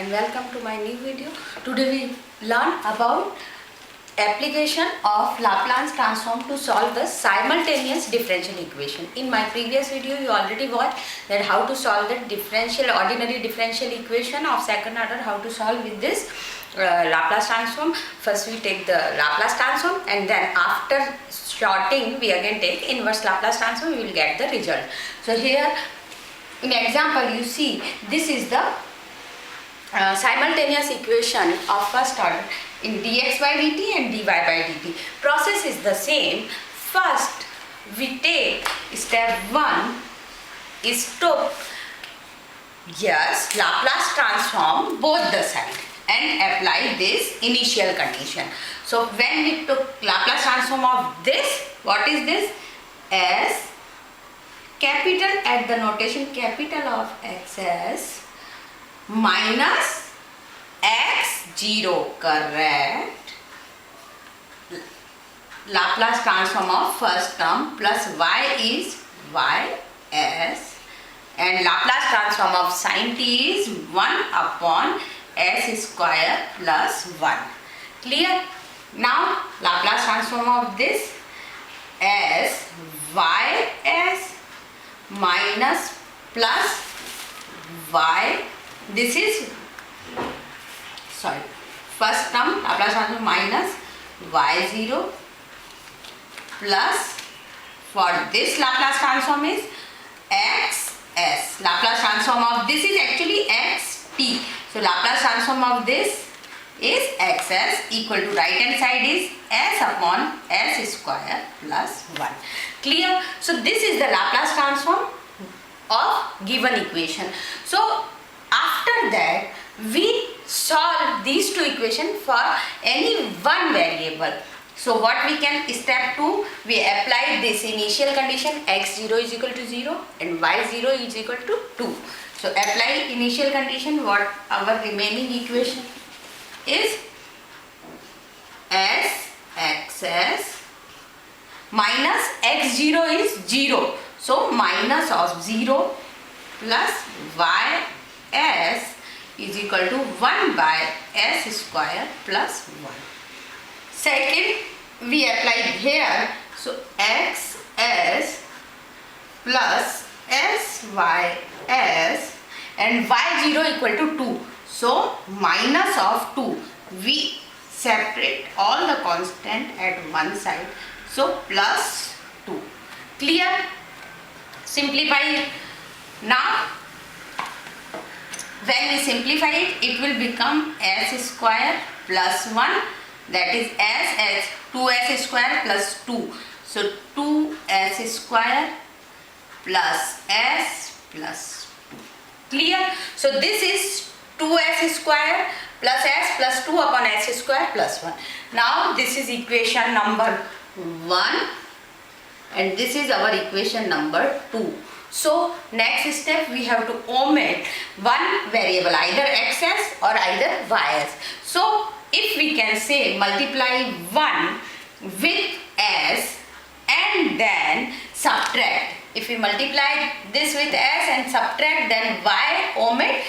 and welcome to my new video. Today we learn about application of Laplace transform to solve the simultaneous differential equation. In my previous video you already watched that how to solve the ordinary differential equation of second order, how to solve with this Laplace transform. First we take the Laplace transform and then after sorting we again take inverse Laplace transform, we will get the result. So here in example you see this is the simultaneous equation of first order in dx by dt and dy by dt. Process is the same. First we take step 1 is to just Laplace transform both the sides and apply this initial condition. So when we took Laplace transform of this, what is this? As capital at the notation capital of xs minus x0, correct, Laplace transform of first term plus y is ys and Laplace transform of sin t is 1 upon s square plus 1. Clear? Now Laplace transform of this as ys minus plus y, this is first term Laplace transform minus y0 plus for this Laplace transform is xs. Laplace transform of this is actually xt. So Laplace transform of this is xs equal to right hand side is s upon s square plus 1. Clear? So this is the Laplace transform of given equation. So after that we solve these two equations for any one variable. So what we can, step 2, we apply this initial condition x0 is equal to 0 and y0 is equal to 2. So apply initial condition, what our remaining equation is s xs minus x0 is 0. So minus of 0 plus ys is equal to 1 by s square plus 1. Second, we apply here. So xs plus sys and y0 equal to 2. So minus of 2. We separate all the constant at one side. So plus 2. Clear? Simplify it. Now when we simplify it, it will become s square plus 1, that is s 2s square plus 2. So 2s square plus s plus 2. Clear? So this is 2s square plus s plus 2 upon s square plus 1. Now this is equation number 1 and this is our equation number 2. So next step we have to omit one variable, either xs or either ys. So if we can say multiply 1 with s and then subtract. If we multiply this with s and subtract, then y omit,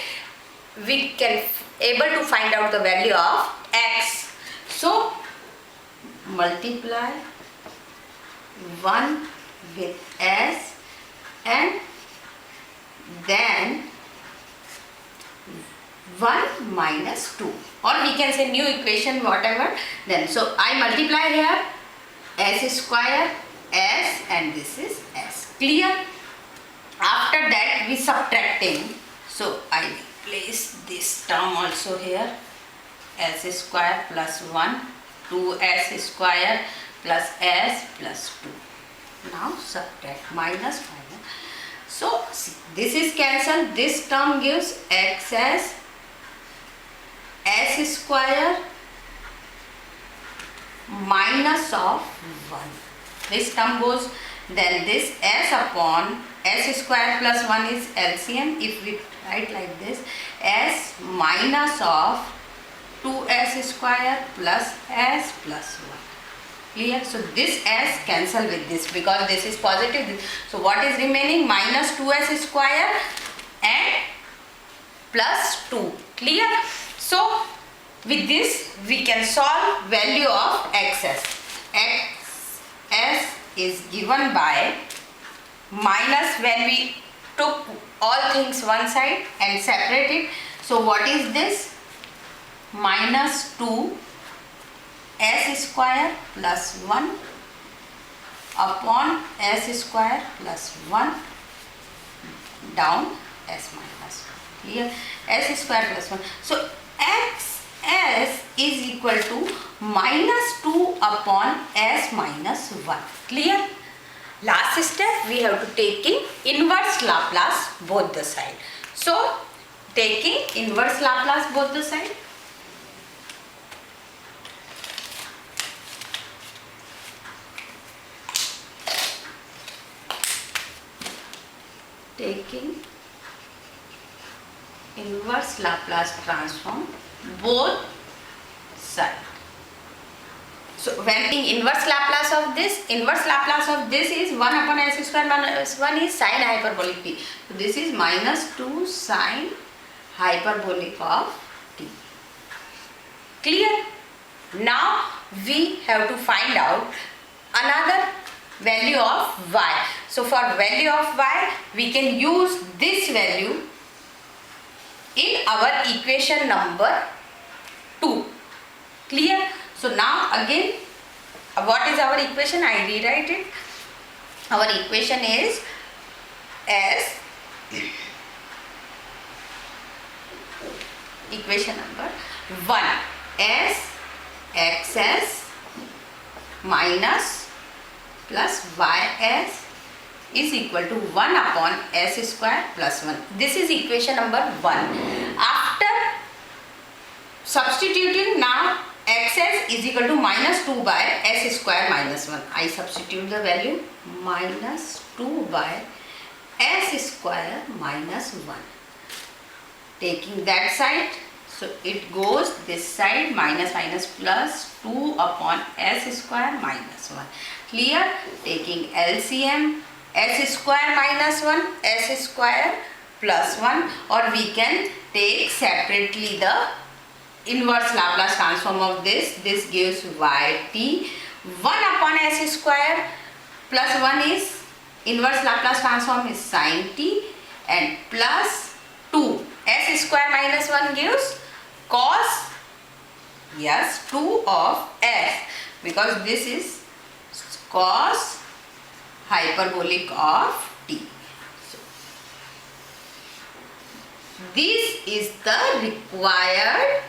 we can able to find out the value of x. So multiply 1 with s and then 1 minus 2, or we can say new equation, whatever. Then so I multiply here s square s and this is s. Clear? After that we subtracting. So I place this term also here, s square plus 1 2s square plus s plus 2. Now subtract minus. So see, this is cancelled. This term gives xs s square minus of 1. This term goes, then this s upon s square plus 1 is LCM. If we write like this, s minus of 2s square plus s plus 1. Clear? So this s cancel with this because this is positive. So what is remaining? Minus 2s square and plus 2. Clear? So with this we can solve value of xs. xs is given by minus, when we took all things one side and separate it. So what is this? Minus 2 s square plus 1 upon s square plus 1 down s minus 1. Clear? S square plus 1. So xs is equal to minus 2 upon s minus 1. Clear? Last step, we have to take in inverse Laplace both the side. So taking inverse Laplace both the side. Taking inverse Laplace transform both sides. So when taking inverse Laplace of this is 1 upon s square minus 1 is sine hyperbolic t. So this is minus 2 sine hyperbolic of t. Clear? Now we have to find out another value of y. So for value of y, we can use this value in our equation number 2. Clear? So now again, what is our equation? I rewrite it. Our equation is as equation number 1 as xs minus plus ys is equal to 1 upon s square plus 1. This is equation number 1. After substituting, now xs is equal to minus 2 by s square minus 1. I substitute the value minus 2 by s square minus 1. Taking that side, so it goes this side, minus minus plus 2 upon s square minus 1. Clear? Taking LCM, s square minus 1, s square plus 1, or we can take separately the inverse Laplace transform of this. This gives yt. 1 upon s square plus 1 is inverse Laplace transform is sin t, and plus 2 s square minus 1 gives cos, yes, 2 of s, because this is cos hyperbolic of t. So this is the required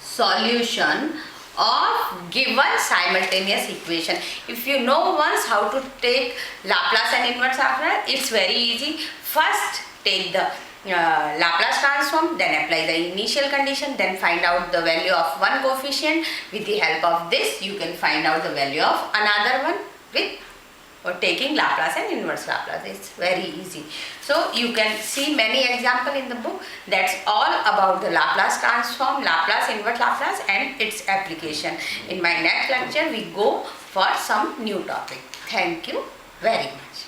solution of given simultaneous equation. If you know once how to take Laplace and inverse Laplace, it's very easy. First take the Laplace transform, then apply the initial condition, then find out the value of one coefficient. With the help of this, you can find out the value of another one with taking Laplace and inverse Laplace. It's very easy. So you can see many examples in the book. That's all about the Laplace transform, Laplace, inverse Laplace and its application. In my next lecture, we go for some new topic. Thank you very much.